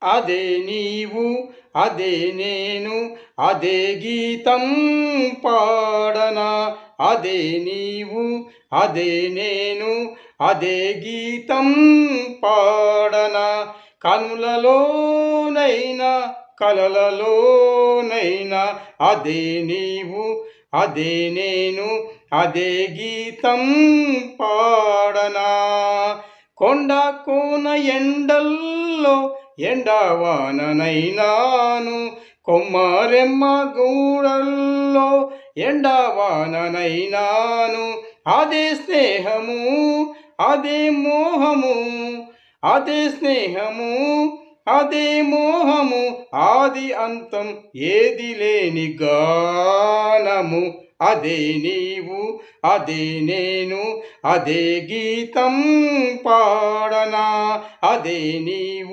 అదే నీవు అదే నేను అదే గీతం పాడనా అదే నీవు అదే నేను అదే గీతం పాడనా కనులలోనైనా కలలలోనైనా అదే నీవు అదే నేను అదే గీతం పాడనా కొండ కోన ఎండల్లో ఎండవాననైనాను కొమ్మరెమ్మ గూడల్లో ఎండవాననైనాను అదే స్నేహము అదే మోహము అదే స్నేహము అదే మోహము ఆది అంతం ఏది లేని గానము అదే నీవు అదే నేను అదే గీతం పాడనా అదే నీవు